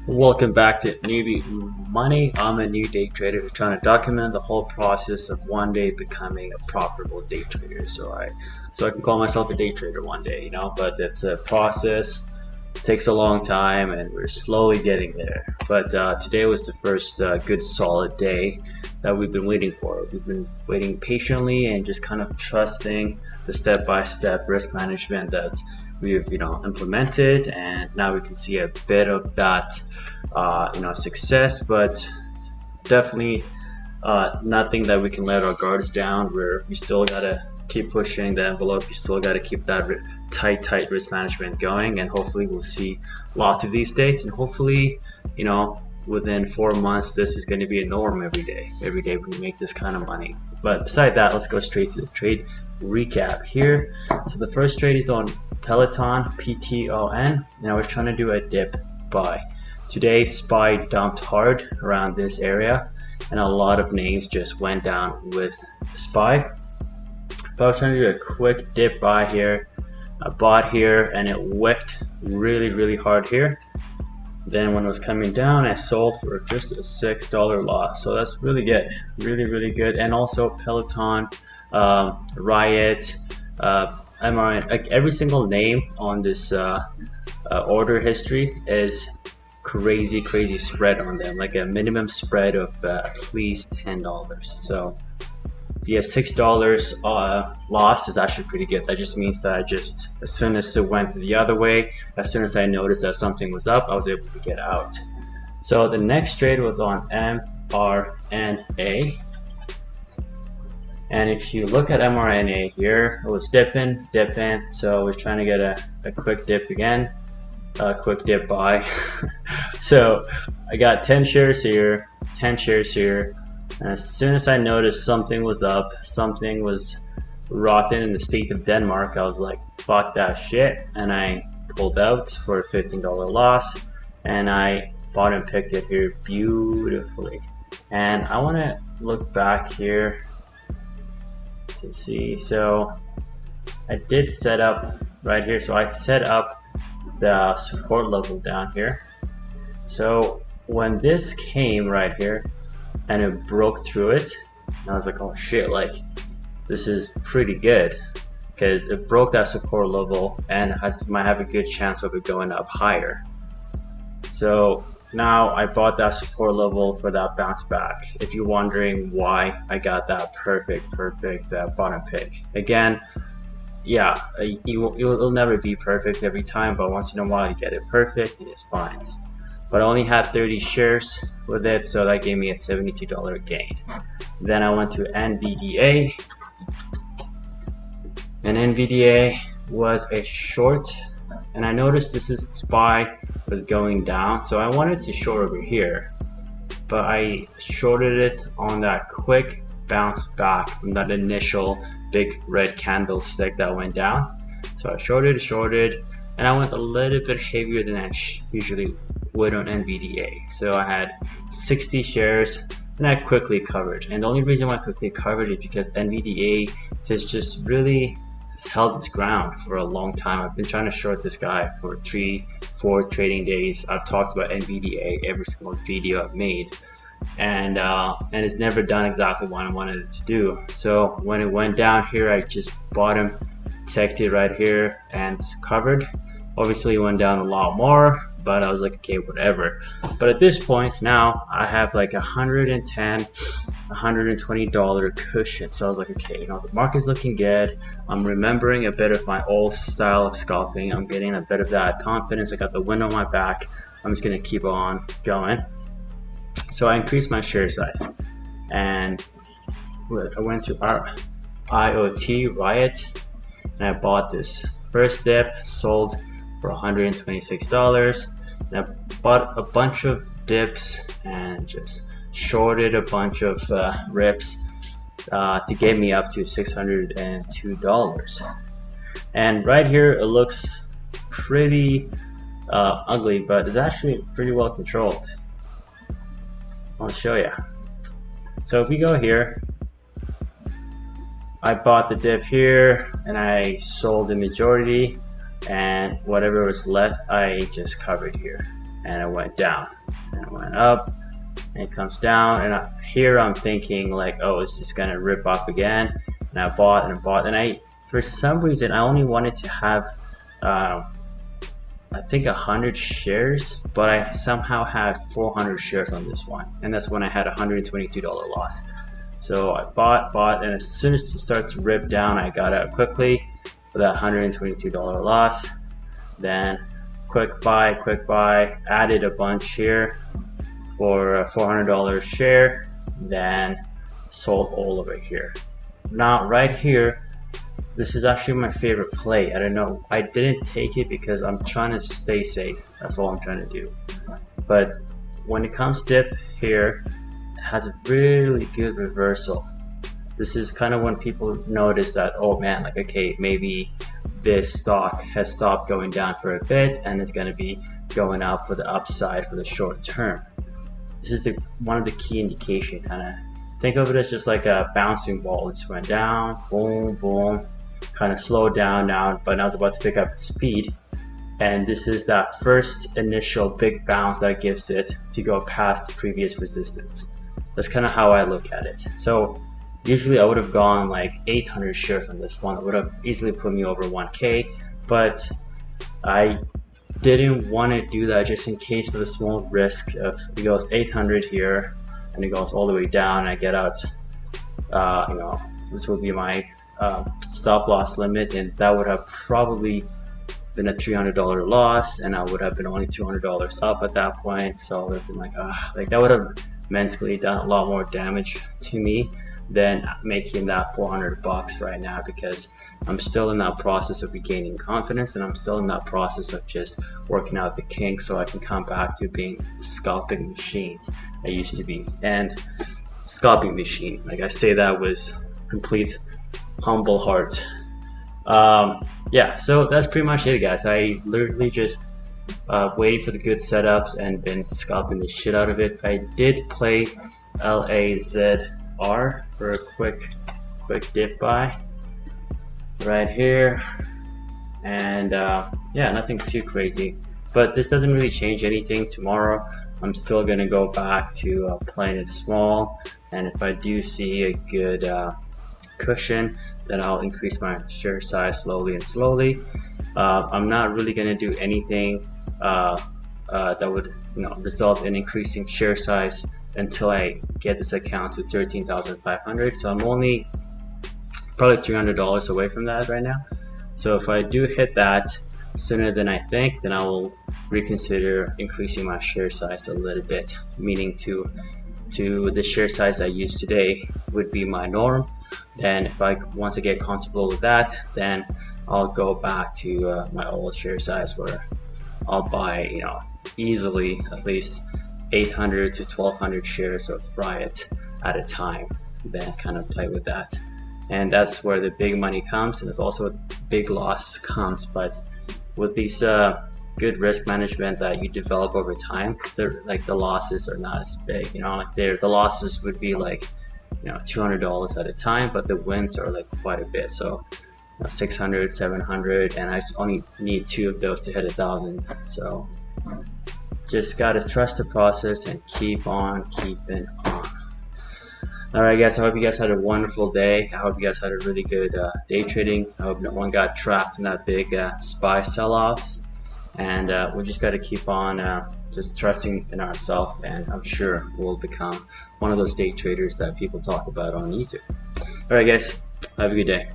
Welcome back to Newbie Money. I'm a new day trader who's trying to document the whole process of one day becoming a profitable day trader. So I can call myself a day trader one day, you know, but it's a process. It takes a long time and we're slowly getting there. But today was the first good solid day that we've been waiting for. We've been waiting patiently and just kind of trusting the step-by-step risk management that we've implemented, and now we can see a bit of that success, but definitely nothing that we can let our guards down. We still gotta keep pushing the envelope. You still gotta keep that tight risk management going, and hopefully we'll see lots of these days, and hopefully within 4 months this is going to be a norm every day we make this kind of money. But beside that, let's go straight to the trade recap here. So the first trade is on Peloton, PTON, and I was trying to do a dip buy. Today SPY dumped hard around this area and a lot of names just went down with SPY. But I was trying to do a quick dip buy here. I bought here and it whipped really hard here. Then when it was coming down, I sold for just a $6 loss. So that's really good, really good. And also Peloton, Riot, MRN, like every single name on this order history is crazy spread on them, like a minimum spread of at least $10. So the $6 loss is actually pretty good. That just means that as soon as it went the other way, as soon as I noticed that something was up, I was able to get out. So the next trade was on mRNA. And if you look at mRNA here, it was dipping. So I was trying to get a quick dip again, a quick dip buy. So I got 10 shares here, 10 shares here. And as soon as I noticed something was up, something was rotten in the state of Denmark, I was like, fuck that shit. And I pulled out for a $15 loss. And I bought and picked it here beautifully. And I want to look back here to see. So I did set up right here. So I set up the support level down here. So when this came right here, and it broke through it, and I was like, oh shit, like this is pretty good, because it broke that support level and might have a good chance of it going up higher. So now I bought that support level for that bounce back. If you're wondering why I got that perfect bottom pick, again, yeah, you'll never be perfect every time, but once in a while you get it perfect and it's fine. But I only had 30 shares with it, so that gave me a $72 gain. Then I went to NVDA, and NVDA was a short, and I noticed this is SPY was going down, so I wanted to short over here, but I shorted it on that quick bounce back from that initial big red candlestick that went down. So I shorted, and I went a little bit heavier than I usually would on NVDA. So I had 60 shares and I quickly covered. And the only reason why I quickly covered is because NVDA has just really held its ground for a long time. I've been trying to short this guy for 3-4 trading days. I've talked about NVDA every single video I've made, and it's never done exactly what I wanted it to do. So when it went down here, I just bottom teched it right here and covered. Obviously it went down a lot more, but I was like, okay, whatever. But at this point now I have like $120 cushion. So I was like, okay, the market's looking good. I'm remembering a bit of my old style of scalping. I'm getting a bit of that confidence. I got the wind on my back. I'm just gonna keep on going. So I increased my share size, and I went to our IoT Riot, and I bought this first dip, sold for $126. And I bought a bunch of dips and just shorted a bunch of rips to get me up to $602. And right here it looks pretty ugly, but it's actually pretty well controlled. I'll show you. So if we go here, I bought the dip here and I sold the majority, and whatever was left I just covered here, and it went down. and it went up, and it comes down, and here I'm thinking like, oh, it's just gonna rip up again, and I bought and bought, and I, for some reason, I only wanted to have I think 100 shares, but I somehow had 400 shares on this one, and that's when I had $122 loss. So I bought, and as soon as it starts to rip down, I got out quickly for that $122 loss. Then quick buy, added a bunch here for a $400 share, then sold all of it here. Now right here, this is actually my favorite play. I don't know, I didn't take it because I'm trying to stay safe. That's all I'm trying to do. But when it comes dip here, it has a really good reversal. This is kind of when people notice that, oh man, like, okay, maybe this stock has stopped going down for a bit and it's going to be going up for the upside for the short term. This is one of the key indication. Kind of think of it as just like a bouncing ball. It just went down, boom, boom, kind of slowed down now, but now it's about to pick up speed, and this is that first initial big bounce that gives it to go past the previous resistance. That's kind of how I look at it. So usually I would have gone like 800 shares on this one. It would have easily put me over 1k, but I didn't want to do that just in case for the small risk of it goes 800 here and it goes all the way down and I get out, you know, this will be my stop loss limit, and that would have probably been a $300 loss, and I would have been only $200 up at that point. So it would have been like that would have mentally done a lot more damage to me than making that 400 bucks right now, because I'm still in that process of regaining confidence, and I'm still in that process of just working out the kinks so I can come back to being the scalping machine I used to be. And scalping machine, like I say that with complete humble heart. Yeah, so that's pretty much it, guys. I literally just waited for the good setups and been scalping the shit out of it. I did play LAZR for a quick dip buy right here, and yeah, nothing too crazy, but this doesn't really change anything. Tomorrow I'm still gonna go back to playing it small, and if I do see a good cushion, then I'll increase my share size slowly and slowly. I'm not really going to do anything that would, you know, result in increasing share size until I get this account to 13,500. So I'm only probably $300 away from that right now. So if I do hit that sooner than I think, then I will reconsider increasing my share size a little bit, meaning to the share size I use today would be my norm. Then if once I get comfortable with that, then I'll go back to my old share size, where I'll buy, you know, easily at least 800 to 1200 shares of Riot at a time, then kind of play with that. And that's where the big money comes, and it's also a big loss comes. But with these good risk management that you develop over time, like the losses are not as big, you know, like the losses would be like, you know, $200 at a time, but the wins are like quite a bit. So, you know, 600, 700, and I only need 2 of those to hit 1,000. So just gotta trust the process and keep on keeping on. Alright guys, I hope you guys had a wonderful day. I hope you guys had a really good day trading. I hope no one got trapped in that big SPY sell-off. And we just got to keep on just trusting in ourselves, and I'm sure we'll become one of those day traders that people talk about on YouTube. Alright guys, have a good day.